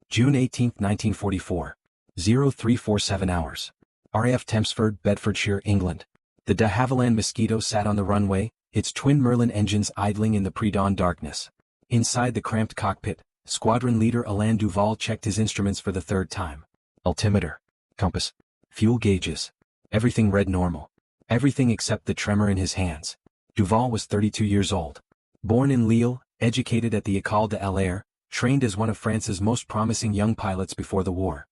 June 18, 1944. 0347 hours. RAF Tempsford, Bedfordshire, England. The de Havilland Mosquito sat on the runway, its twin Merlin engines idling in the pre-dawn darkness. Inside the cramped cockpit, Squadron Leader Alain Duval checked his instruments for the third time. Altimeter, compass, fuel gauges. Everything read normal. Everything except the tremor in his hands. Duval was 32 years old. Born in Lille, educated at the École de l'Air, trained as one of France's most promising young pilots before the war.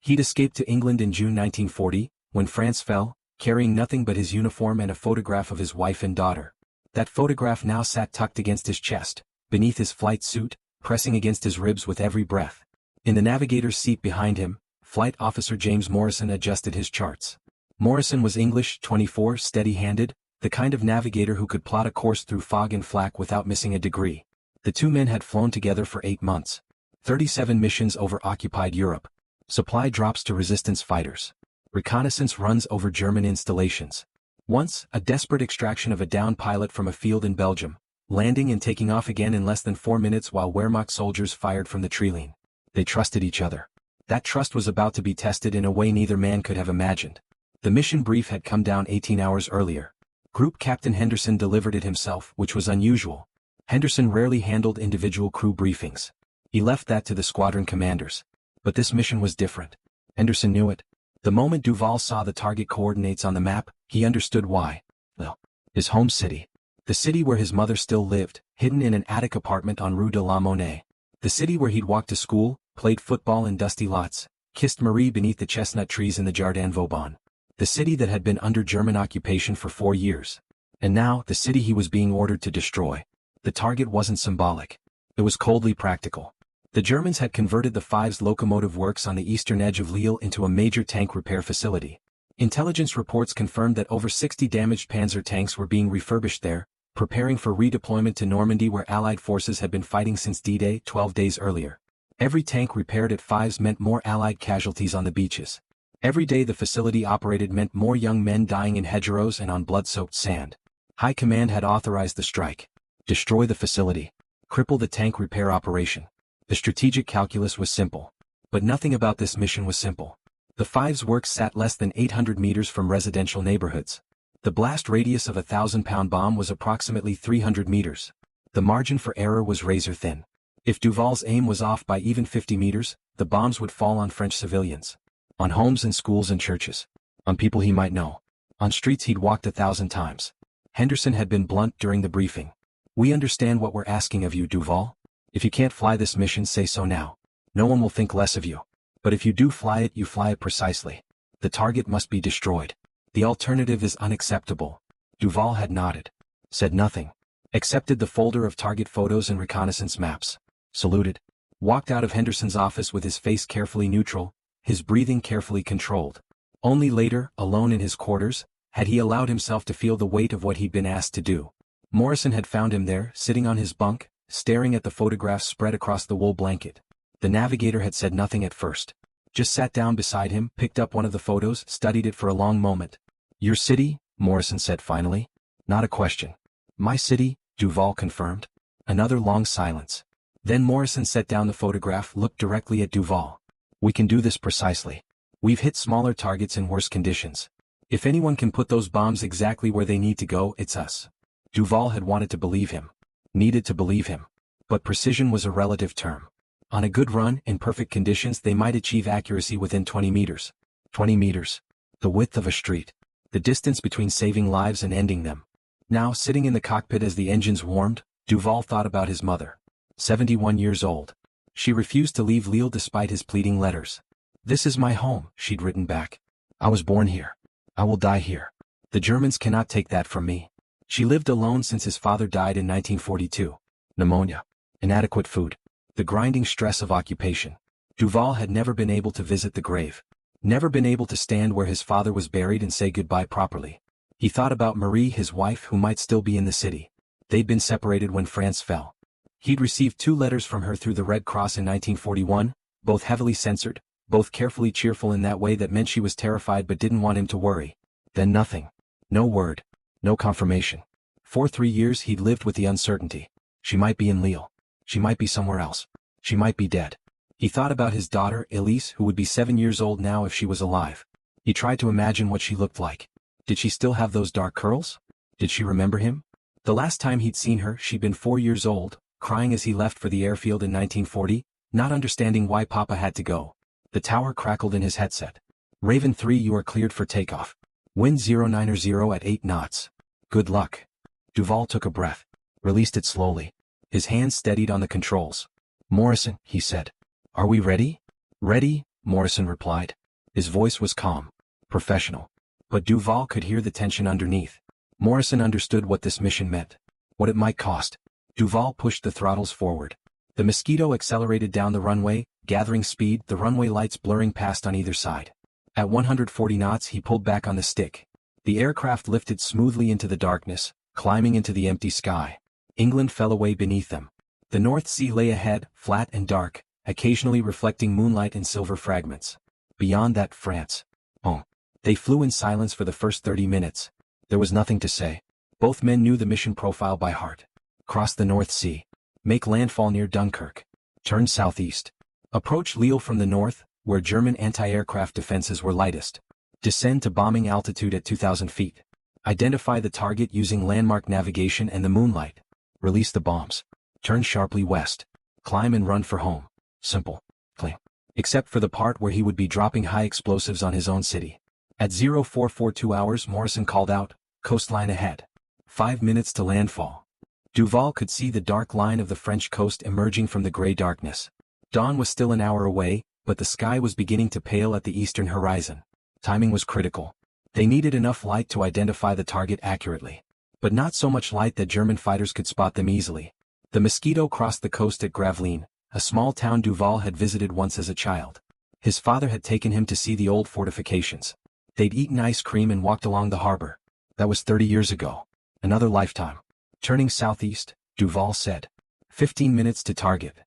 He'd escaped to England in June 1940, when France fell, carrying nothing but his uniform and a photograph of his wife and daughter. That photograph now sat tucked against his chest, beneath his flight suit, pressing against his ribs with every breath. In the navigator's seat behind him, Flight Officer James Morrison adjusted his charts. Morrison was English, 24, steady-handed, the kind of navigator who could plot a course through fog and flak without missing a degree. The two men had flown together for 8 months. 37 missions over occupied Europe. Supply drops to resistance fighters. Reconnaissance runs over German installations. Once, a desperate extraction of a downed pilot from a field in Belgium, landing and taking off again in less than 4 minutes while Wehrmacht soldiers fired from the Treline. They trusted each other. That trust was about to be tested in a way neither man could have imagined. The mission brief had come down 18 hours earlier. Group Captain Henderson delivered it himself, which was unusual. Henderson rarely handled individual crew briefings. He left that to the squadron commanders. But this mission was different. Henderson knew it. The moment Duval saw the target coordinates on the map, he understood why. Well, his home city. The city where his mother still lived, hidden in an attic apartment on Rue de la Monnaie. The city where he'd walked to school, played football in dusty lots, kissed Marie beneath the chestnut trees in the Jardin Vauban. The city that had been under German occupation for 4 years. And now, the city he was being ordered to destroy. The target wasn't symbolic. It was coldly practical. The Germans had converted the 5's locomotive works on the eastern edge of Lille into a major tank repair facility. Intelligence reports confirmed that over 60 damaged Panzer tanks were being refurbished there, preparing for redeployment to Normandy where Allied forces had been fighting since D-Day 12 days earlier. Every tank repaired at 5's meant more Allied casualties on the beaches. Every day the facility operated meant more young men dying in hedgerows and on blood-soaked sand. High Command had authorized the strike. Destroy the facility. Cripple the tank repair operation. The strategic calculus was simple. But nothing about this mission was simple. The 5's works sat less than 800 meters from residential neighborhoods. The blast radius of a 1,000-pound bomb was approximately 300 meters. The margin for error was razor-thin. If Duval's aim was off by even 50 meters, the bombs would fall on French civilians. On homes and schools and churches. On people he might know. On streets he'd walked 1,000 times. Henderson had been blunt during the briefing. "We understand what we're asking of you, Duval. If you can't fly this mission, say so now. No one will think less of you. But if you do fly it, you fly it precisely. The target must be destroyed. The alternative is unacceptable." Duval had nodded. Said nothing. Accepted the folder of target photos and reconnaissance maps. Saluted. Walked out of Henderson's office with his face carefully neutral, his breathing carefully controlled. Only later, alone in his quarters, had he allowed himself to feel the weight of what he'd been asked to do. Morrison had found him there, sitting on his bunk, staring at the photographs spread across the wool blanket. The navigator had said nothing at first. Just sat down beside him, picked up one of the photos, studied it for a long moment. "Your city?" Morrison said finally. "Not a question." "My city," Duval confirmed. Another long silence. Then Morrison set down the photograph, looked directly at Duval. "We can do this precisely. We've hit smaller targets in worse conditions. If anyone can put those bombs exactly where they need to go, it's us." Duval had wanted to believe him. Needed to believe him. But precision was a relative term. On a good run, in perfect conditions, they might achieve accuracy within 20 meters. 20 meters. The width of a street. The distance between saving lives and ending them. Now, sitting in the cockpit as the engines warmed, Duval thought about his mother. 71 years old. She refused to leave Lille despite his pleading letters. "This is my home," she'd written back. "I was born here. I will die here. The Germans cannot take that from me." She lived alone since his father died in 1942. Pneumonia. Inadequate food. The grinding stress of occupation. Duval had never been able to visit the grave. Never been able to stand where his father was buried and say goodbye properly. He thought about Marie, his wife, who might still be in the city. They'd been separated when France fell. He'd received 2 letters from her through the Red Cross in 1941, both heavily censored, both carefully cheerful in that way that meant she was terrified but didn't want him to worry. Then nothing. No word. No confirmation. For 3 years he'd lived with the uncertainty. She might be in Lille. She might be somewhere else. She might be dead. He thought about his daughter, Elise, who would be 7 years old now if she was alive. He tried to imagine what she looked like. Did she still have those dark curls? Did she remember him? The last time he'd seen her, she'd been 4 years old, crying as he left for the airfield in 1940, not understanding why Papa had to go. The tower crackled in his headset. Raven 3, you are cleared for takeoff. Wind 090 at 8 knots. Good luck. Duval took a breath, released it slowly. His hands steadied on the controls. Morrison, he said. Are we ready? Ready, Morrison replied. His voice was calm, professional. But Duval could hear the tension underneath. Morrison understood what this mission meant, what it might cost. Duval pushed the throttles forward. The Mosquito accelerated down the runway, gathering speed, the runway lights blurring past on either side. At 140 knots he pulled back on the stick. The aircraft lifted smoothly into the darkness, climbing into the empty sky. England fell away beneath them. The North Sea lay ahead, flat and dark, occasionally reflecting moonlight in silver fragments. Beyond that, France. Oh. They flew in silence for the first 30 minutes. There was nothing to say. Both men knew the mission profile by heart. Cross the North Sea. Make landfall near Dunkirk. Turn southeast. Approach Lille from the north, where German anti-aircraft defenses were lightest. Descend to bombing altitude at 2,000 feet. Identify the target using landmark navigation and the moonlight. Release the bombs. Turn sharply west. Climb and run for home. Simple. Clean. Except for the part where he would be dropping high explosives on his own city. At 0442 hours, Morrison called out, coastline ahead. 5 minutes to landfall. Duval could see the dark line of the French coast emerging from the gray darkness. Dawn was still an hour away, but the sky was beginning to pale at the eastern horizon. Timing was critical. They needed enough light to identify the target accurately. But not so much light that German fighters could spot them easily. The Mosquito crossed the coast at Gravelines, a small town Duval had visited once as a child. His father had taken him to see the old fortifications. They'd eaten ice cream and walked along the harbor. That was 30 years ago. Another lifetime. Turning southeast, Duval said. 15 minutes to target.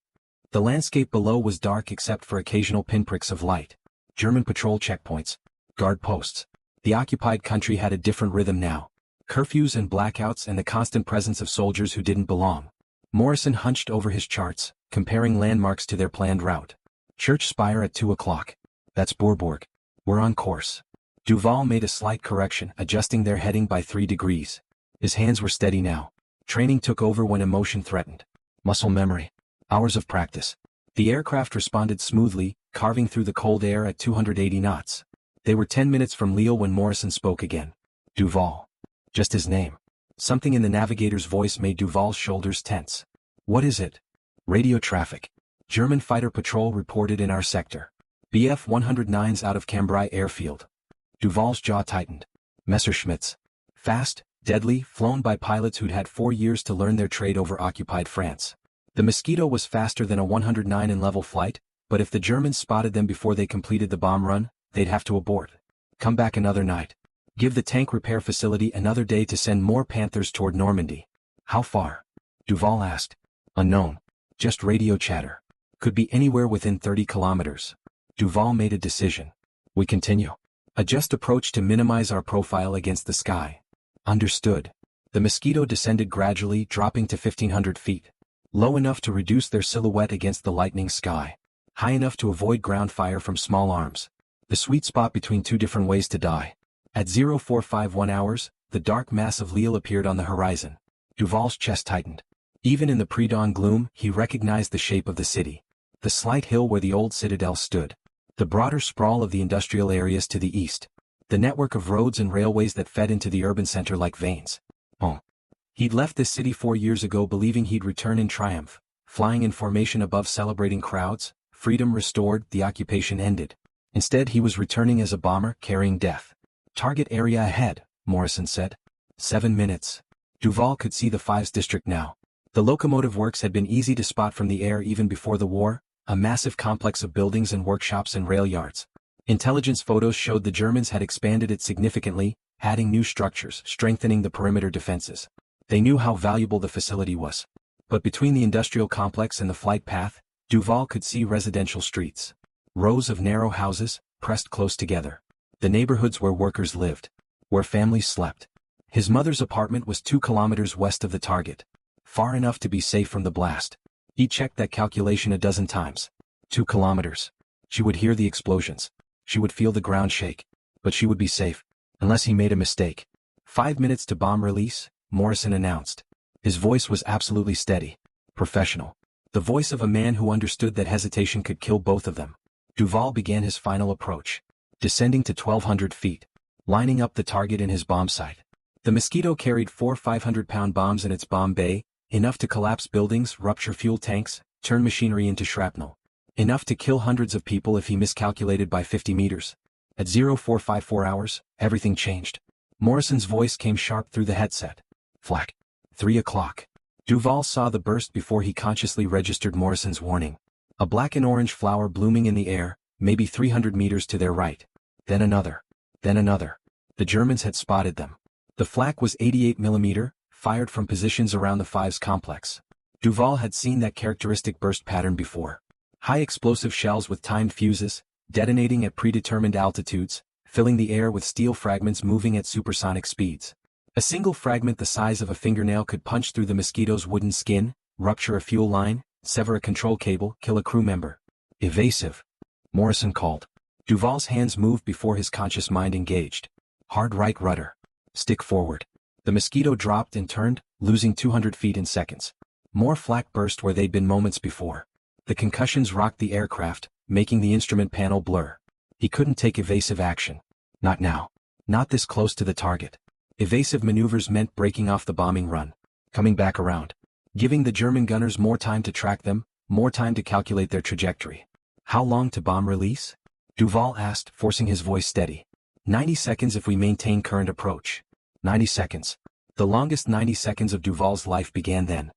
The landscape below was dark except for occasional pinpricks of light. German patrol checkpoints. Guard posts. The occupied country had a different rhythm now. Curfews and blackouts and the constant presence of soldiers who didn't belong. Morrison hunched over his charts, comparing landmarks to their planned route. Church spire at 2 o'clock. That's Bourbourg. We're on course. Duval made a slight correction, adjusting their heading by 3 degrees. His hands were steady now. Training took over when emotion threatened. Muscle memory. Hours of practice. The aircraft responded smoothly, carving through the cold air at 280 knots. They were 10 minutes from Lille when Morrison spoke again. Duval. Just his name. Something in the navigator's voice made Duval's shoulders tense. What is it? Radio traffic. German fighter patrol reported in our sector. Bf-109s out of Cambrai airfield. Duval's jaw tightened. Messerschmitts. Fast, deadly, flown by pilots who'd had 4 years to learn their trade over occupied France. The Mosquito was faster than a 109 in level flight, but if the Germans spotted them before they completed the bomb run, they'd have to abort. Come back another night. Give the tank repair facility another day to send more Panthers toward Normandy. How far? Duval asked. Unknown. Just radio chatter. Could be anywhere within 30 kilometers. Duval made a decision. We continue. Adjust approach to minimize our profile against the sky. Understood. The Mosquito descended gradually, dropping to 1,500 feet. Low enough to reduce their silhouette against the lightening sky. High enough to avoid ground fire from small arms. The sweet spot between 2 different ways to die. At 0451 hours, the dark mass of Lille appeared on the horizon. Duval's chest tightened. Even in the pre-dawn gloom, he recognized the shape of the city. The slight hill where the old citadel stood. The broader sprawl of the industrial areas to the east. The network of roads and railways that fed into the urban center like veins. Oh. He'd left this city 4 years ago believing he'd return in triumph, flying in formation above celebrating crowds, freedom restored, the occupation ended. Instead he was returning as a bomber carrying death. Target area ahead, Morrison said. 7 minutes. Duval could see the 5's district now. The locomotive works had been easy to spot from the air even before the war, a massive complex of buildings and workshops and rail yards. Intelligence photos showed the Germans had expanded it significantly, adding new structures, strengthening the perimeter defenses. They knew how valuable the facility was. But between the industrial complex and the flight path, Duval could see residential streets. Rows of narrow houses, pressed close together. The neighborhoods where workers lived. Where families slept. His mother's apartment was 2 kilometers west of the target. Far enough to be safe from the blast. He checked that calculation a dozen times. 2 kilometers. She would hear the explosions. She would feel the ground shake. But she would be safe. Unless he made a mistake. 5 minutes to bomb release, Morrison announced. His voice was absolutely steady. Professional. The voice of a man who understood that hesitation could kill both of them. Duval began his final approach. Descending to 1,200 feet. Lining up the target in his bomb sight. The Mosquito carried 4 500-pound bombs in its bomb bay, enough to collapse buildings, rupture fuel tanks, turn machinery into shrapnel. Enough to kill hundreds of people if he miscalculated by 50 meters. At 0454 hours, everything changed. Morrison's voice came sharp through the headset. Flak. 3 o'clock. Duval saw the burst before he consciously registered Morrison's warning. A black and orange flower blooming in the air, maybe 300 meters to their right. Then another. Then another. The Germans had spotted them. The flak was 88mm, fired from positions around the Fives complex. Duval had seen that characteristic burst pattern before. High explosive shells with timed fuses, detonating at predetermined altitudes, filling the air with steel fragments moving at supersonic speeds. A single fragment the size of a fingernail could punch through the Mosquito's wooden skin, rupture a fuel line, sever a control cable, kill a crew member. Evasive. Morrison called. Duval's hands moved before his conscious mind engaged. Hard right rudder. Stick forward. The Mosquito dropped and turned, losing 200 feet in seconds. More flak burst where they'd been moments before. The concussions rocked the aircraft, making the instrument panel blur. He couldn't take evasive action. Not now. Not this close to the target. Evasive maneuvers meant breaking off the bombing run. Coming back around. Giving the German gunners more time to track them, more time to calculate their trajectory. How long to bomb release? Duval asked, forcing his voice steady. 90 seconds if we maintain current approach. 90 seconds. The longest 90 seconds of Duval's life began then.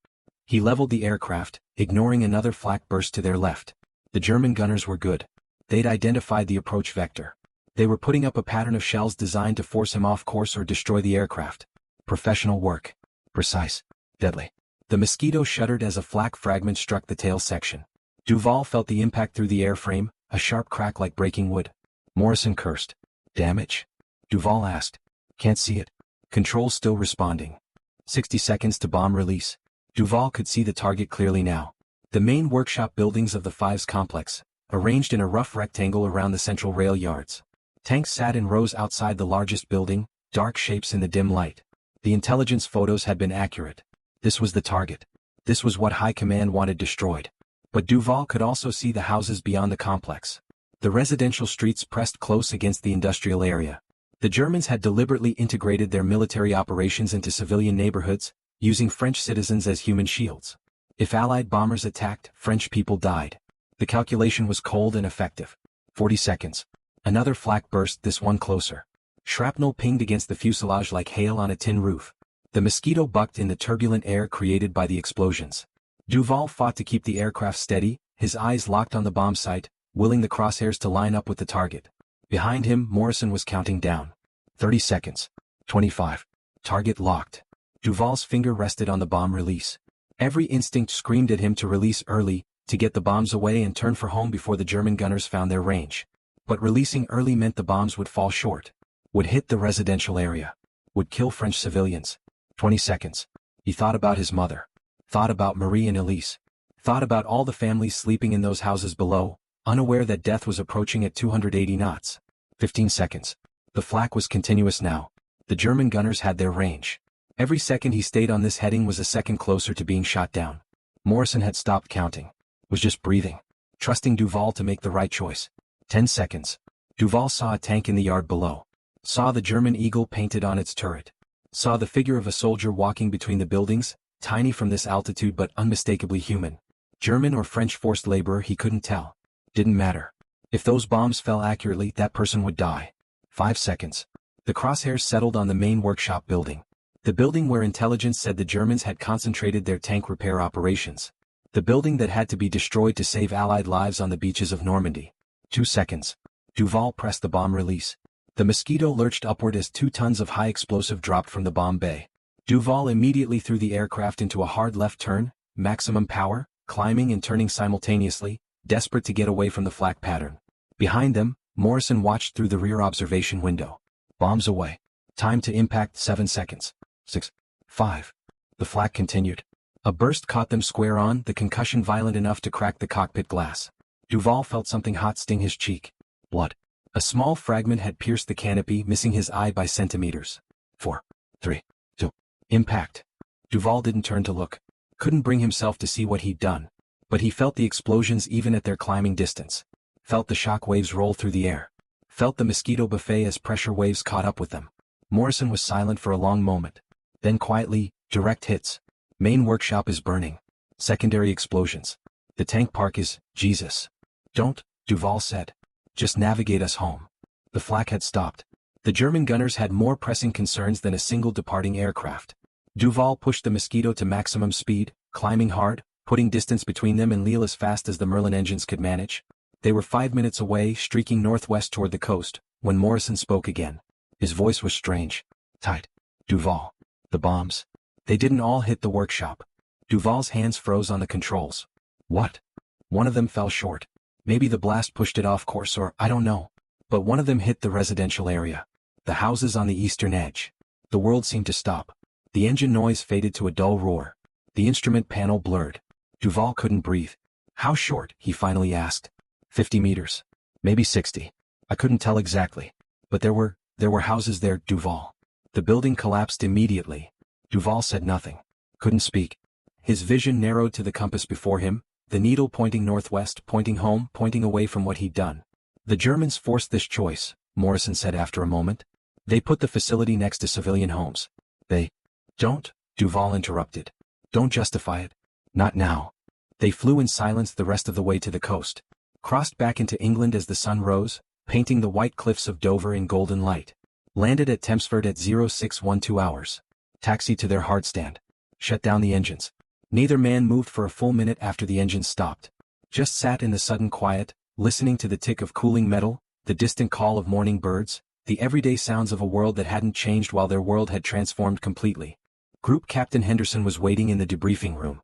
He leveled the aircraft, ignoring another flak burst to their left. The German gunners were good. They'd identified the approach vector. They were putting up a pattern of shells designed to force him off course or destroy the aircraft. Professional work. Precise. Deadly. The Mosquito shuddered as a flak fragment struck the tail section. Duval felt the impact through the airframe, a sharp crack like breaking wood. Morrison cursed. Damage? Duval asked. Can't see it. Control's still responding. 60 seconds to bomb release. Duval could see the target clearly now. The main workshop buildings of the Fives complex, arranged in a rough rectangle around the central rail yards. Tanks sat in rows outside the largest building, dark shapes in the dim light. The intelligence photos had been accurate. This was the target. This was what High Command wanted destroyed. But Duval could also see the houses beyond the complex. The residential streets pressed close against the industrial area. The Germans had deliberately integrated their military operations into civilian neighborhoods, using French citizens as human shields. If Allied bombers attacked, French people died. The calculation was cold and effective. 40 seconds. Another flak burst, this one closer. Shrapnel pinged against the fuselage like hail on a tin roof. The Mosquito bucked in the turbulent air created by the explosions. Duval fought to keep the aircraft steady, his eyes locked on the bomb sight, willing the crosshairs to line up with the target. Behind him, Morrison was counting down. 30 seconds. 25. Target locked. Duval's finger rested on the bomb release. Every instinct screamed at him to release early, to get the bombs away and turn for home before the German gunners found their range. But releasing early meant the bombs would fall short. Would hit the residential area. Would kill French civilians. 20 seconds. He thought about his mother. Thought about Marie and Elise. Thought about all the families sleeping in those houses below, unaware that death was approaching at 280 knots. 15 seconds. The flak was continuous now. The German gunners had their range. Every second he stayed on this heading was a second closer to being shot down. Morrison had stopped counting. Was just breathing. Trusting Duval to make the right choice. 10 seconds. Duval saw a tank in the yard below. Saw the German eagle painted on its turret. Saw the figure of a soldier walking between the buildings, tiny from this altitude but unmistakably human. German or French forced laborer, he couldn't tell. Didn't matter. If those bombs fell accurately, that person would die. 5 seconds. The crosshairs settled on the main workshop building. The building where intelligence said the Germans had concentrated their tank repair operations. The building that had to be destroyed to save Allied lives on the beaches of Normandy. 2 seconds. Duval pressed the bomb release. The Mosquito lurched upward as 2 tons of high explosive dropped from the bomb bay. Duval immediately threw the aircraft into a hard left turn, maximum power, climbing and turning simultaneously, desperate to get away from the flak pattern. Behind them, Morrison watched through the rear observation window. Bombs away. Time to impact 7 seconds. 6. 5. The flak continued. A burst caught them square on, the concussion violent enough to crack the cockpit glass. Duval felt something hot sting his cheek. Blood. A small fragment had pierced the canopy, missing his eye by centimeters. 4, 3, 2. Impact. Duval didn't turn to look. Couldn't bring himself to see what he'd done. But he felt the explosions even at their climbing distance. Felt the shock waves roll through the air. Felt the Mosquito buffet as pressure waves caught up with them. Morrison was silent for a long moment. Then quietly, direct hits. Main workshop is burning. Secondary explosions. The tank park is, Jesus. Don't, Duval said. Just navigate us home. The flak had stopped. The German gunners had more pressing concerns than a single departing aircraft. Duval pushed the Mosquito to maximum speed, climbing hard, putting distance between them and Lille as fast as the Merlin engines could manage. They were 5 minutes away, streaking northwest toward the coast, when Morrison spoke again. His voice was strange. Tight. Duval. The bombs. They didn't all hit the workshop. Duval's hands froze on the controls. What? One of them fell short. Maybe the blast pushed it off course or, I don't know. But one of them hit the residential area. The houses on the eastern edge. The world seemed to stop. The engine noise faded to a dull roar. The instrument panel blurred. Duval couldn't breathe. How short? He finally asked. 50 meters. Maybe 60. I couldn't tell exactly. But there were houses there, Duval. The building collapsed immediately. Duval said nothing. Couldn't speak. His vision narrowed to the compass before him, the needle pointing northwest, pointing home, pointing away from what he'd done. The Germans forced this choice, Morrison said after a moment. They put the facility next to civilian homes. They... Don't, Duval interrupted. Don't justify it. Not now. They flew in silence the rest of the way to the coast. Crossed back into England as the sun rose, painting the white cliffs of Dover in golden light. Landed at Tempsford at 0612 hours. Taxied to their hardstand. Shut down the engines. Neither man moved for a full minute after the engines stopped. Just sat in the sudden quiet, listening to the tick of cooling metal, the distant call of morning birds, the everyday sounds of a world that hadn't changed while their world had transformed completely. Group Captain Henderson was waiting in the debriefing room.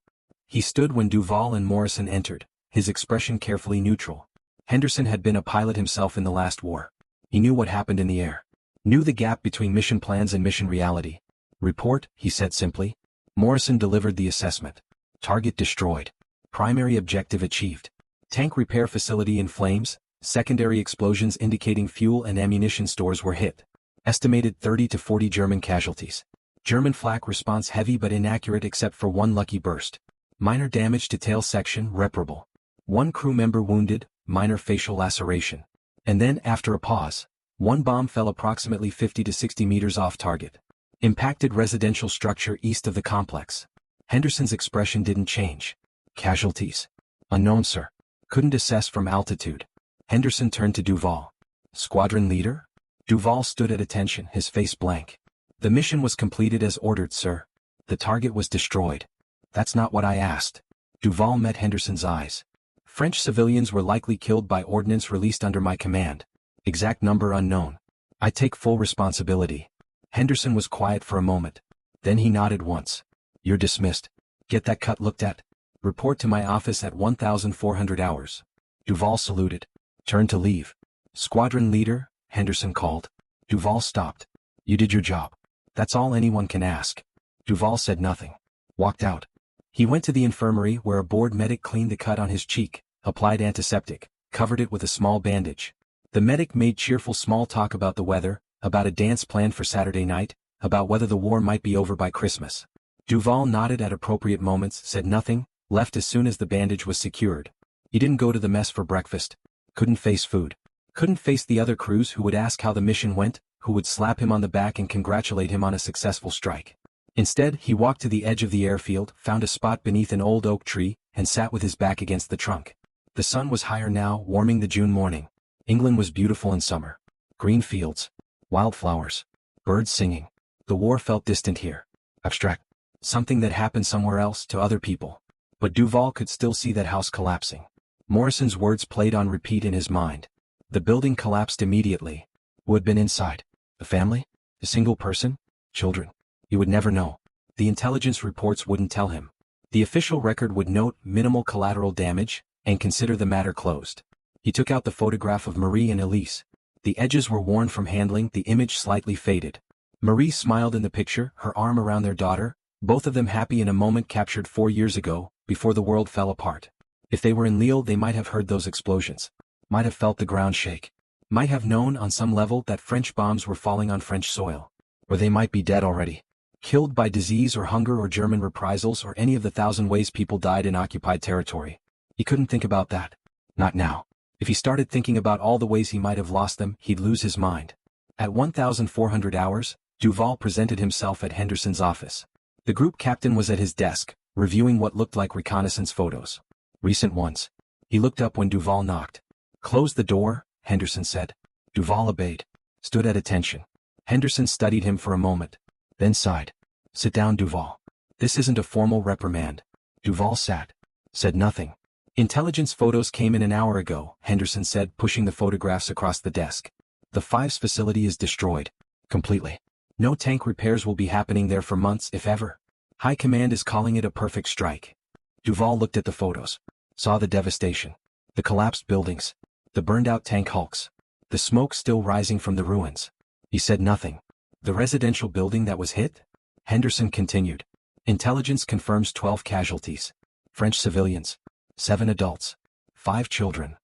He stood when Duval and Morrison entered, his expression carefully neutral. Henderson had been a pilot himself in the last war. He knew what happened in the air. Knew the gap between mission plans and mission reality. Report, he said simply. Morrison delivered the assessment. Target destroyed. Primary objective achieved. Tank repair facility in flames, secondary explosions indicating fuel and ammunition stores were hit. Estimated 30 to 40 German casualties. German flak response heavy but inaccurate except for one lucky burst. Minor damage to tail section reparable. One crew member wounded, minor facial laceration. And then, after a pause, one bomb fell approximately 50 to 60 meters off target. Impacted residential structure east of the complex. Henderson's expression didn't change. Casualties? Unknown, sir. Couldn't assess from altitude. Henderson turned to Duval. Squadron leader? Duval stood at attention, his face blank. The mission was completed as ordered, sir. The target was destroyed. That's not what I asked. Duval met Henderson's eyes. French civilians were likely killed by ordnance released under my command. Exact number unknown. I take full responsibility. Henderson was quiet for a moment. Then he nodded once. You're dismissed. Get that cut looked at. Report to my office at 1400 hours. Duval saluted. Turned to leave. Squadron leader, Henderson called. Duval stopped. You did your job. That's all anyone can ask. Duval said nothing. Walked out. He went to the infirmary where a bored medic cleaned the cut on his cheek, applied antiseptic, covered it with a small bandage. The medic made cheerful small talk about the weather, about a dance planned for Saturday night, about whether the war might be over by Christmas. Duval nodded at appropriate moments, said nothing, left as soon as the bandage was secured. He didn't go to the mess for breakfast. Couldn't face food. Couldn't face the other crews who would ask how the mission went, who would slap him on the back and congratulate him on a successful strike. Instead, he walked to the edge of the airfield, found a spot beneath an old oak tree, and sat with his back against the trunk. The sun was higher now, warming the June morning. England was beautiful in summer. Green fields. Wildflowers. Birds singing. The war felt distant here. Abstract. Something that happened somewhere else to other people. But Duval could still see that house collapsing. Morrison's words played on repeat in his mind. The building collapsed immediately. Who had been inside? A family? A single person? Children? He would never know. The intelligence reports wouldn't tell him. The official record would note minimal collateral damage, and consider the matter closed. He took out the photograph of Marie and Elise. The edges were worn from handling, the image slightly faded. Marie smiled in the picture, her arm around their daughter, both of them happy in a moment captured 4 years ago, before the world fell apart. If they were in Lille, they might have heard those explosions. Might have felt the ground shake. Might have known on some level that French bombs were falling on French soil. Or they might be dead already. Killed by disease or hunger or German reprisals or any of the 1,000 ways people died in occupied territory. He couldn't think about that. Not now. If he started thinking about all the ways he might have lost them, he'd lose his mind. At 1,400 hours, Duval presented himself at Henderson's office. The group captain was at his desk, reviewing what looked like reconnaissance photos. Recent ones. He looked up when Duval knocked. "Close the door," Henderson said. Duval obeyed. Stood at attention. Henderson studied him for a moment. Then sighed. "Sit down, Duval. This isn't a formal reprimand." Duval sat. Said nothing. "Intelligence photos came in an hour ago," Henderson said, pushing the photographs across the desk. "The 5's facility is destroyed. Completely. No tank repairs will be happening there for months, if ever. High Command is calling it a perfect strike." Duval looked at the photos. Saw the devastation. The collapsed buildings. The burned-out tank hulks. The smoke still rising from the ruins. He said nothing. "The residential building that was hit?" Henderson continued. "Intelligence confirms 12 casualties. French civilians. 7 adults. 5 children."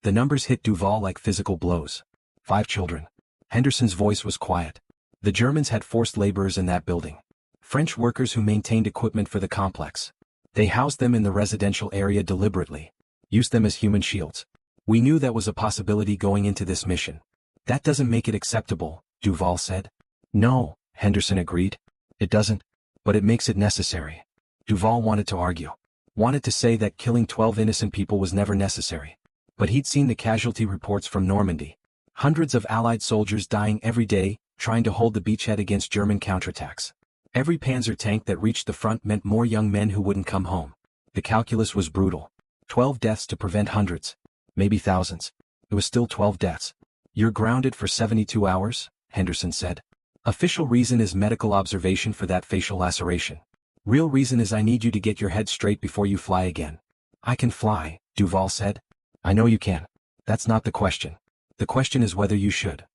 The numbers hit Duval like physical blows. 5 children. Henderson's voice was quiet. The Germans had forced laborers in that building. French workers who maintained equipment for the complex. They housed them in the residential area deliberately. Used them as human shields. We knew that was a possibility going into this mission. "That doesn't make it acceptable," Duval said. "No," Henderson agreed. "It doesn't. But it makes it necessary." Duval wanted to argue. Wanted to say that killing 12 innocent people was never necessary. But he'd seen the casualty reports from Normandy. Hundreds of Allied soldiers dying every day, trying to hold the beachhead against German counterattacks. Every Panzer tank that reached the front meant more young men who wouldn't come home. The calculus was brutal. 12 deaths to prevent hundreds. Maybe thousands. It was still 12 deaths. "You're grounded for 72 hours, Henderson said. "Official reason is medical observation for that facial laceration. Real reason is I need you to get your head straight before you fly again." "I can fly," Duval said. "I know you can. That's not the question. The question is whether you should."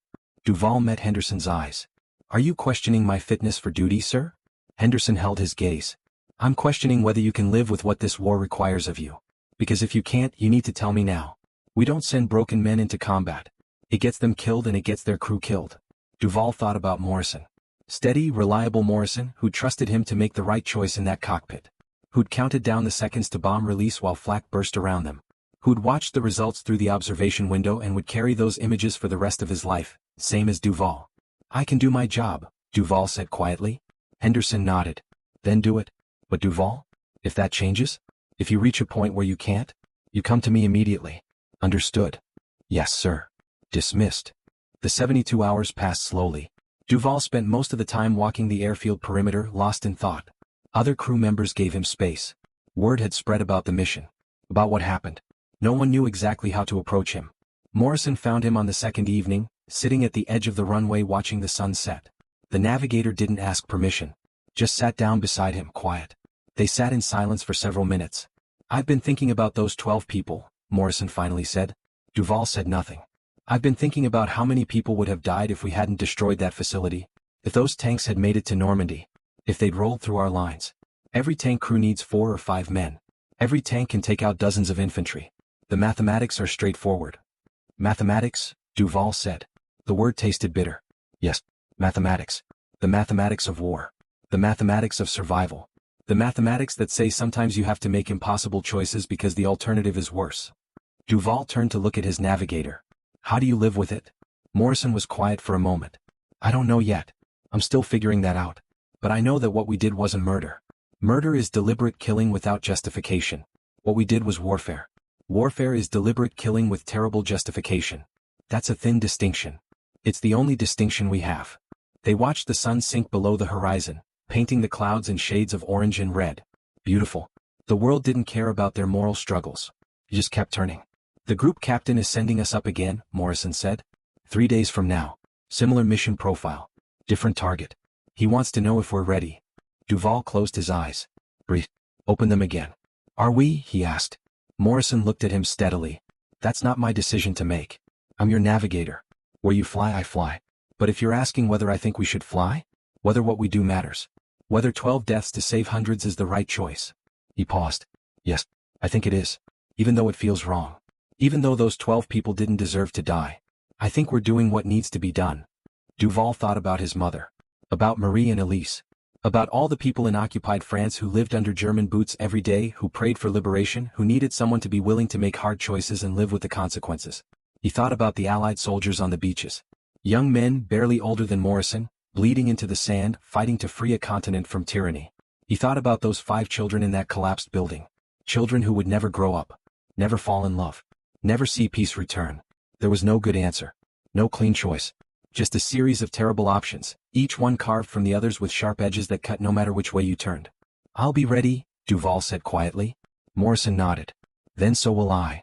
Duval met Henderson's eyes. "Are you questioning my fitness for duty, sir?" Henderson held his gaze. "I'm questioning whether you can live with what this war requires of you. Because if you can't, you need to tell me now. We don't send broken men into combat. It gets them killed and it gets their crew killed." Duval thought about Morrison. Steady, reliable Morrison, who'd trusted him to make the right choice in that cockpit. Who'd counted down the seconds to bomb release while flak burst around them. Who'd watched the results through the observation window and would carry those images for the rest of his life, same as Duval. "I can do my job," Duval said quietly. Henderson nodded. "Then do it." "But Duval? If that changes? If you reach a point where you can't? You come to me immediately." "Understood." "Yes, sir." Dismissed. The 72 hours passed slowly. Duval spent most of the time walking the airfield perimeter, lost in thought. Other crew members gave him space. Word had spread about the mission. About what happened. No one knew exactly how to approach him. Morrison found him on the second evening, sitting at the edge of the runway watching the sun set. The navigator didn't ask permission. Just sat down beside him, quiet. They sat in silence for several minutes. "I've been thinking about those 12 people," Morrison finally said. Duval said nothing. "I've been thinking about how many people would have died if we hadn't destroyed that facility. If those tanks had made it to Normandy. If they'd rolled through our lines. Every tank crew needs 4 or 5 men. Every tank can take out dozens of infantry. The mathematics are straightforward." "Mathematics?" Duval said. The word tasted bitter. "Yes, mathematics. The mathematics of war. The mathematics of survival. The mathematics that say sometimes you have to make impossible choices because the alternative is worse." Duval turned to look at his navigator. "How do you live with it?" Morrison was quiet for a moment. "I don't know yet. I'm still figuring that out. But I know that what we did wasn't murder. Murder is deliberate killing without justification. What we did was warfare. Warfare is deliberate killing with terrible justification. That's a thin distinction. It's the only distinction we have." They watched the sun sink below the horizon, painting the clouds in shades of orange and red. Beautiful. The world didn't care about their moral struggles. It just kept turning. "The group captain is sending us up again," Morrison said. 3 days from now. Similar mission profile. Different target. He wants to know if we're ready." Duval closed his eyes. "Breathe. Open them again." "Are we?" he asked. Morrison looked at him steadily. "That's not my decision to make. I'm your navigator. Where you fly, I fly. But if you're asking whether I think we should fly? Whether what we do matters. Whether 12 deaths to save hundreds is the right choice." He paused. "Yes, I think it is." Even though it feels wrong. Even though those 12 people didn't deserve to die. I think we're doing what needs to be done. Duval thought about his mother. About Marie and Elise. About all the people in occupied France who lived under German boots every day, who prayed for liberation, who needed someone to be willing to make hard choices and live with the consequences. He thought about the Allied soldiers on the beaches. Young men barely older than Morrison, bleeding into the sand, fighting to free a continent from tyranny. He thought about those 5 children in that collapsed building. Children who would never grow up. Never fall in love. Never see peace return. There was no good answer. No clean choice. Just a series of terrible options, each one carved from the others with sharp edges that cut no matter which way you turned. I'll be ready, Duval said quietly. Morrison nodded. Then so will I.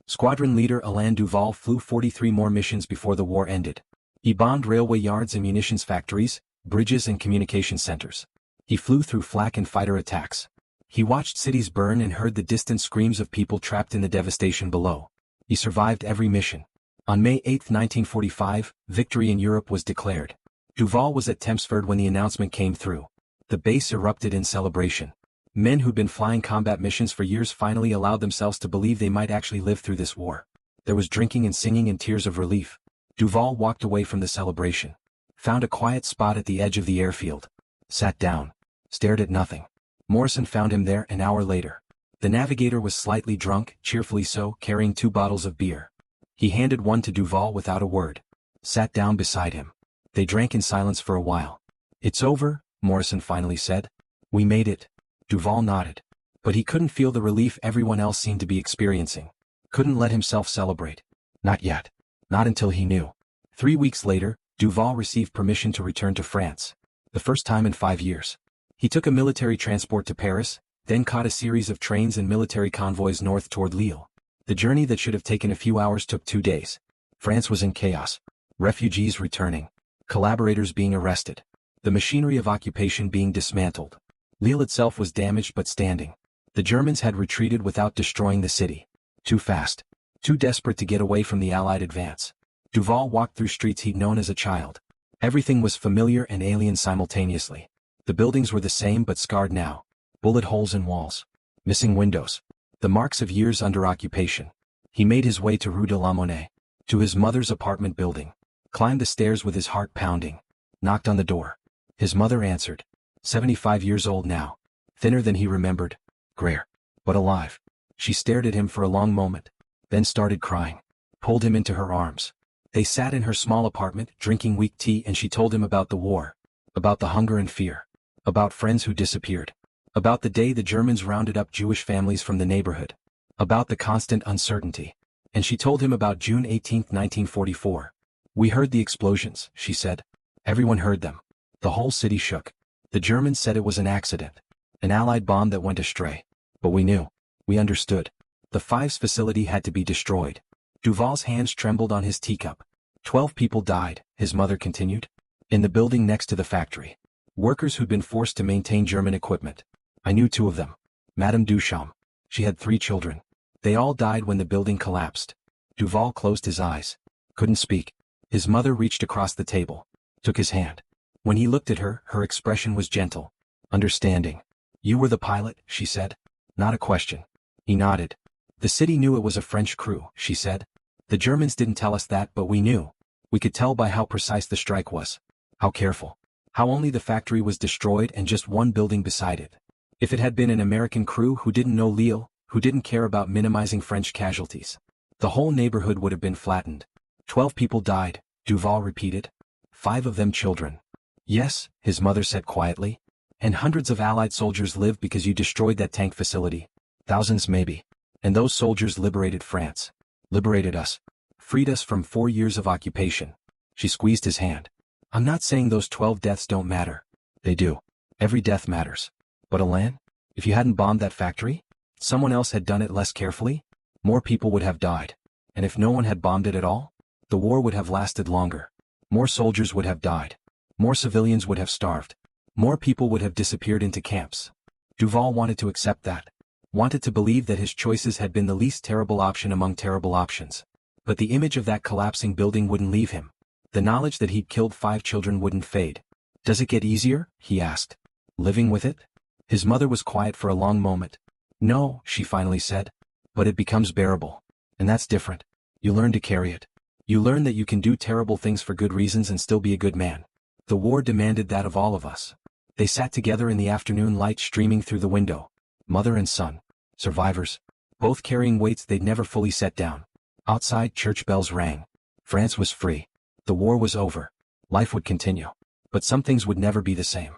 Squadron Leader Alain Duval flew 43 more missions before the war ended. He bombed railway yards and munitions factories, bridges and communication centers. He flew through flak and fighter attacks. He watched cities burn and heard the distant screams of people trapped in the devastation below. He survived every mission. On May 8, 1945, victory in Europe was declared. Duval was at Tempsford when the announcement came through. The base erupted in celebration. Men who'd been flying combat missions for years finally allowed themselves to believe they might actually live through this war. There was drinking and singing and tears of relief. Duval walked away from the celebration. Found a quiet spot at the edge of the airfield. Sat down. Stared at nothing. Morrison found him there an hour later. The navigator was slightly drunk, cheerfully so, carrying 2 bottles of beer. He handed one to Duval without a word. Sat down beside him. They drank in silence for a while. It's over, Morrison finally said. We made it. Duval nodded. But he couldn't feel the relief everyone else seemed to be experiencing. Couldn't let himself celebrate. Not yet. Not until he knew. 3 weeks later, Duval received permission to return to France. The first time in 5 years. He took a military transport to Paris, then caught a series of trains and military convoys north toward Lille. The journey that should have taken a few hours took 2 days. France was in chaos. Refugees returning. Collaborators being arrested. The machinery of occupation being dismantled. Lille itself was damaged but standing. The Germans had retreated without destroying the city. Too fast. Too desperate to get away from the Allied advance. Duval walked through streets he'd known as a child. Everything was familiar and alien simultaneously. The buildings were the same but scarred now. Bullet holes in walls. Missing windows. The marks of years under occupation. He made his way to Rue de la Monnaie. To his mother's apartment building. Climbed the stairs with his heart pounding. Knocked on the door. His mother answered. 75 years old now. Thinner than he remembered. Grayer. But alive. She stared at him for a long moment. Then started crying. Pulled him into her arms. They sat in her small apartment, drinking weak tea, and she told him about the war. About the hunger and fear. About friends who disappeared. About the day the Germans rounded up Jewish families from the neighborhood. About the constant uncertainty. And she told him about June 18, 1944. We heard the explosions, she said. Everyone heard them. The whole city shook. The Germans said it was an accident. An Allied bomb that went astray. But we knew. We understood. The Fives facility had to be destroyed. Duval's hands trembled on his teacup. 12 people died, his mother continued. In the building next to the factory. Workers who'd been forced to maintain German equipment. I knew 2 of them. Madame Duchamp. She had 3 children. They all died when the building collapsed. Duval closed his eyes. Couldn't speak. His mother reached across the table. Took his hand. When he looked at her, her expression was gentle. Understanding. You were the pilot, she said. Not a question. He nodded. The city knew it was a French crew, she said. The Germans didn't tell us that, but we knew. We could tell by how precise the strike was. How careful. How only the factory was destroyed and just one building beside it. If it had been an American crew who didn't know Lille, who didn't care about minimizing French casualties, the whole neighborhood would have been flattened. 12 people died, Duval repeated. 5 of them children. Yes, his mother said quietly. And hundreds of Allied soldiers lived because you destroyed that tank facility. Thousands maybe. And those soldiers liberated France. Liberated us. Freed us from 4 years of occupation. She squeezed his hand. I'm not saying those 12 deaths don't matter. They do. Every death matters. But Alain, if you hadn't bombed that factory, someone else had done it less carefully, more people would have died. And if no one had bombed it at all, the war would have lasted longer. More soldiers would have died. More civilians would have starved. More people would have disappeared into camps. Duval wanted to accept that. Wanted to believe that his choices had been the least terrible option among terrible options. But the image of that collapsing building wouldn't leave him. The knowledge that he'd killed 5 children wouldn't fade. Does it get easier? He asked. Living with it? His mother was quiet for a long moment. No, she finally said. But it becomes bearable. And that's different. You learn to carry it. You learn that you can do terrible things for good reasons and still be a good man. The war demanded that of all of us. They sat together in the afternoon light streaming through the window. Mother and son. Survivors. Both carrying weights they'd never fully set down. Outside, church bells rang. France was free. The war was over. Life would continue. But some things would never be the same.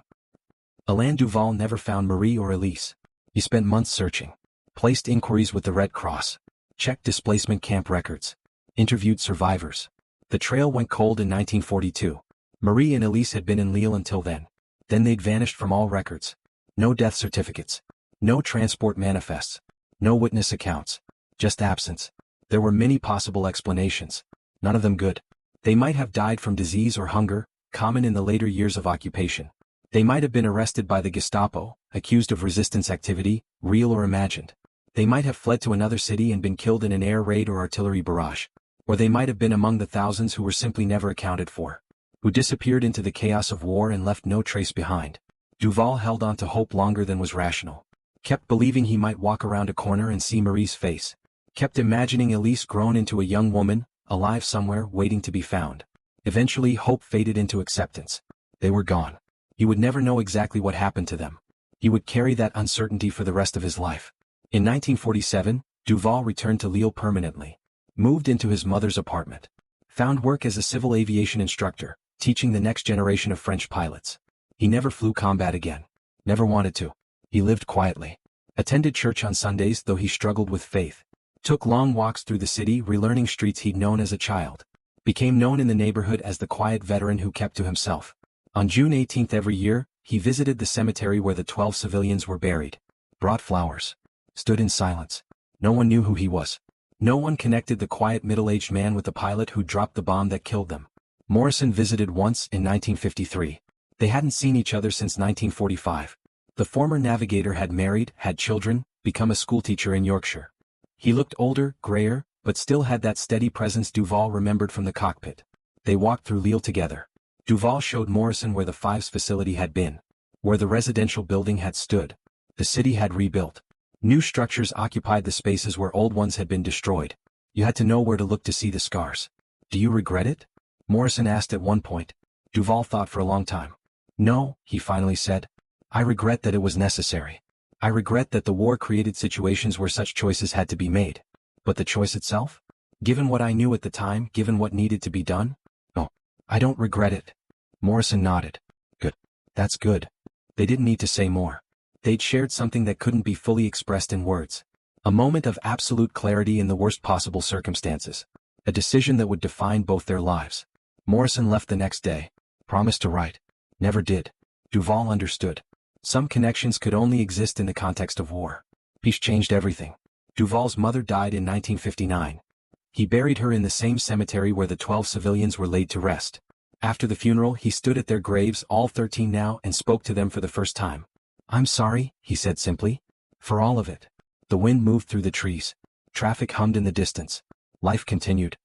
Alain Duval never found Marie or Elise. He spent months searching. Placed inquiries with the Red Cross. Checked displacement camp records. Interviewed survivors. The trail went cold in 1942. Marie and Elise had been in Lille until then. Then they'd vanished from all records. No death certificates. No transport manifests. No witness accounts. Just absence. There were many possible explanations. None of them good. They might have died from disease or hunger, common in the later years of occupation. They might have been arrested by the Gestapo, accused of resistance activity, real or imagined. They might have fled to another city and been killed in an air raid or artillery barrage. Or they might have been among the thousands who were simply never accounted for. Who disappeared into the chaos of war and left no trace behind. Duval held on to hope longer than was rational. Kept believing he might walk around a corner and see Marie's face. Kept imagining Elise grown into a young woman, alive somewhere waiting to be found. Eventually hope faded into acceptance. They were gone. He would never know exactly what happened to them. He would carry that uncertainty for the rest of his life. In 1947, Duval returned to Lille permanently. Moved into his mother's apartment. Found work as a civil aviation instructor, teaching the next generation of French pilots. He never flew combat again. Never wanted to. He lived quietly. Attended church on Sundays though he struggled with faith. Took long walks through the city relearning streets he'd known as a child. Became known in the neighborhood as the quiet veteran who kept to himself. On June 18th every year, he visited the cemetery where the 12 civilians were buried. Brought flowers. Stood in silence. No one knew who he was. No one connected the quiet middle-aged man with the pilot who dropped the bomb that killed them. Morrison visited once in 1953. They hadn't seen each other since 1945. The former navigator had married, had children, become a schoolteacher in Yorkshire. He looked older, grayer, but still had that steady presence Duval remembered from the cockpit. They walked through Lille together. Duval showed Morrison where the Fives facility had been. Where the residential building had stood. The city had rebuilt. New structures occupied the spaces where old ones had been destroyed. You had to know where to look to see the scars. Do you regret it? Morrison asked at one point. Duval thought for a long time. No, he finally said. I regret that it was necessary. I regret that the war created situations where such choices had to be made. But the choice itself? Given what I knew at the time, given what needed to be done? No, I don't regret it. Morrison nodded. Good. That's good. They didn't need to say more. They'd shared something that couldn't be fully expressed in words. A moment of absolute clarity in the worst possible circumstances. A decision that would define both their lives. Morrison left the next day. Promised to write. Never did. Duval understood. Some connections could only exist in the context of war. Peace changed everything. Duval's mother died in 1959. He buried her in the same cemetery where the 12 civilians were laid to rest. After the funeral he stood at their graves, all 13 now, and spoke to them for the first time. I'm sorry, he said simply. For all of it. The wind moved through the trees. Traffic hummed in the distance. Life continued.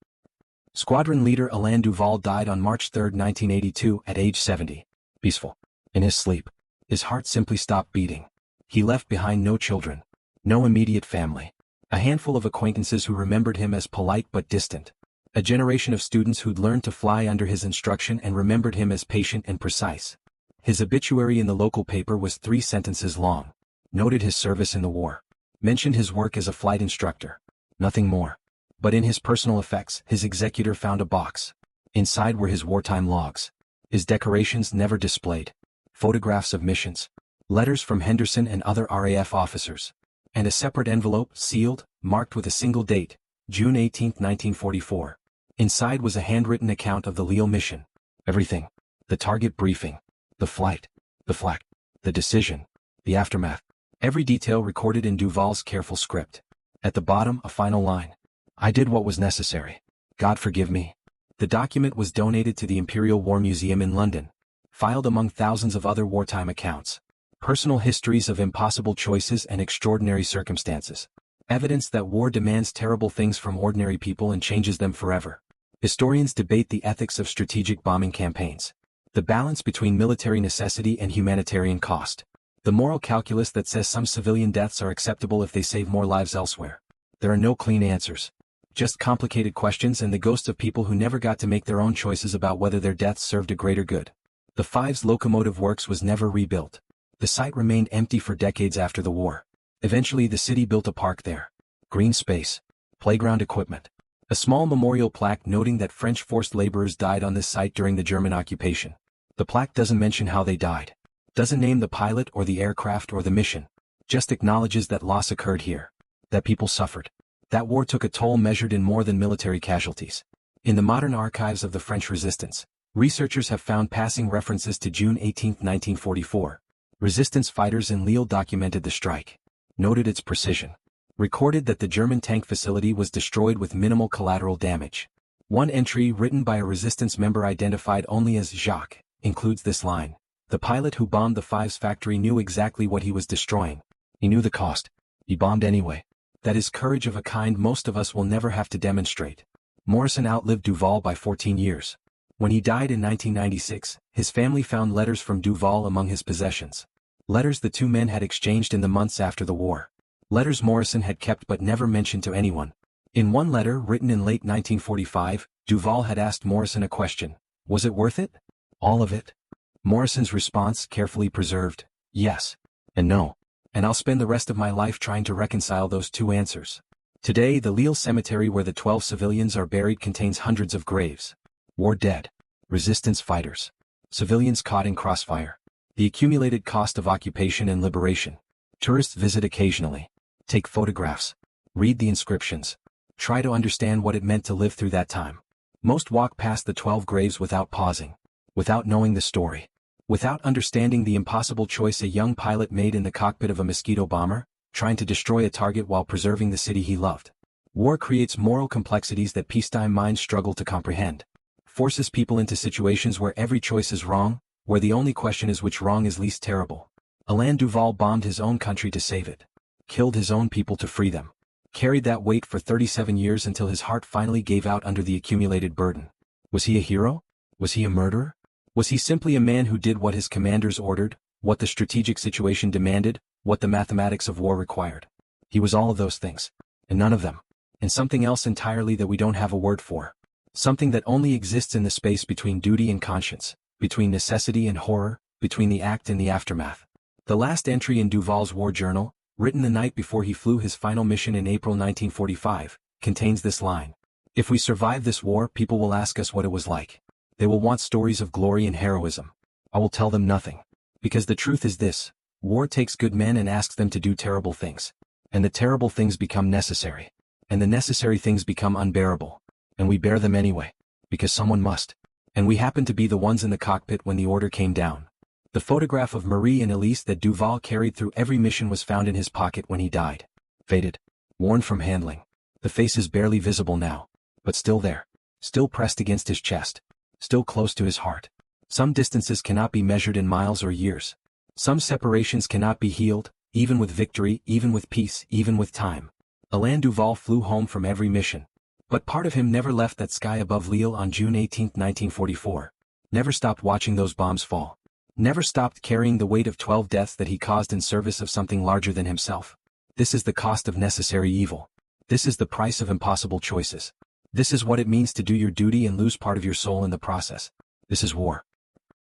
Squadron Leader Alain Duval died on March 3, 1982, at age 70. Peaceful. In his sleep. His heart simply stopped beating. He left behind no children. No immediate family. A handful of acquaintances who remembered him as polite but distant. A generation of students who'd learned to fly under his instruction and remembered him as patient and precise. His obituary in the local paper was 3 sentences long. Noted his service in the war. Mentioned his work as a flight instructor. Nothing more. But in his personal effects, his executor found a box. Inside were his wartime logs. His decorations never displayed. Photographs of missions. Letters from Henderson and other RAF officers. And a separate envelope, sealed, marked with a single date, June 18, 1944. Inside was a handwritten account of the Lille mission. Everything. The target briefing. The flight. The flak. The decision. The aftermath. Every detail recorded in Duval's careful script. At the bottom, a final line. I did what was necessary. God forgive me. The document was donated to the Imperial War Museum in London. Filed among thousands of other wartime accounts. Personal histories of impossible choices and extraordinary circumstances. Evidence that war demands terrible things from ordinary people and changes them forever. Historians debate the ethics of strategic bombing campaigns. The balance between military necessity and humanitarian cost. The moral calculus that says some civilian deaths are acceptable if they save more lives elsewhere. There are no clean answers. Just complicated questions and the ghosts of people who never got to make their own choices about whether their deaths served a greater good. The Five's locomotive works was never rebuilt. The site remained empty for decades after the war. Eventually the city built a park there. Green space. Playground equipment. A small memorial plaque noting that French forced laborers died on this site during the German occupation. The plaque doesn't mention how they died. Doesn't name the pilot or the aircraft or the mission. Just acknowledges that loss occurred here. That people suffered. That war took a toll measured in more than military casualties. In the modern archives of the French resistance, researchers have found passing references to June 18, 1944. Resistance fighters in Lille documented the strike. Noted its precision. Recorded that the German tank facility was destroyed with minimal collateral damage. One entry written by a resistance member identified only as Jacques includes this line. The pilot who bombed the Five's factory knew exactly what he was destroying. He knew the cost. He bombed anyway. That is courage of a kind most of us will never have to demonstrate. Morrison outlived Duval by 14 years. When he died in 1996, his family found letters from Duval among his possessions. Letters the two men had exchanged in the months after the war. Letters Morrison had kept but never mentioned to anyone. In one letter written in late 1945, Duval had asked Morrison a question. Was it worth it? All of it? Morrison's response, carefully preserved, yes and no. And I'll spend the rest of my life trying to reconcile those two answers. Today the Lille cemetery where the 12 civilians are buried contains hundreds of graves. War dead. Resistance fighters. Civilians caught in crossfire. The accumulated cost of occupation and liberation. Tourists visit occasionally. Take photographs. Read the inscriptions. Try to understand what it meant to live through that time. Most walk past the 12 graves without pausing. Without knowing the story. Without understanding the impossible choice a young pilot made in the cockpit of a Mosquito bomber, trying to destroy a target while preserving the city he loved. War creates moral complexities that peacetime minds struggle to comprehend. Forces people into situations where every choice is wrong, where the only question is which wrong is least terrible. Alain Duval bombed his own country to save it. Killed his own people to free them. Carried that weight for 37 years until his heart finally gave out under the accumulated burden. Was he a hero? Was he a murderer? Was he simply a man who did what his commanders ordered, what the strategic situation demanded, what the mathematics of war required? He was all of those things. And none of them. And something else entirely that we don't have a word for. Something that only exists in the space between duty and conscience, between necessity and horror, between the act and the aftermath. The last entry in Duval's war journal, written the night before he flew his final mission in April 1945, contains this line. If we survive this war, people will ask us what it was like. They will want stories of glory and heroism. I will tell them nothing. Because the truth is this, war takes good men and asks them to do terrible things. And the terrible things become necessary. And the necessary things become unbearable. And we bear them anyway. Because someone must. And we happen to be the ones in the cockpit when the order came down. The photograph of Marie and Elise that Duval carried through every mission was found in his pocket when he died. Faded. Worn from handling. The face is barely visible now. But still there. Still pressed against his chest. Still close to his heart. Some distances cannot be measured in miles or years. Some separations cannot be healed, even with victory, even with peace, even with time. Alain Duval flew home from every mission. But part of him never left that sky above Lille on June 18, 1944. Never stopped watching those bombs fall. Never stopped carrying the weight of 12 deaths that he caused in service of something larger than himself. This is the cost of necessary evil. This is the price of impossible choices. This is what it means to do your duty and lose part of your soul in the process. This is war.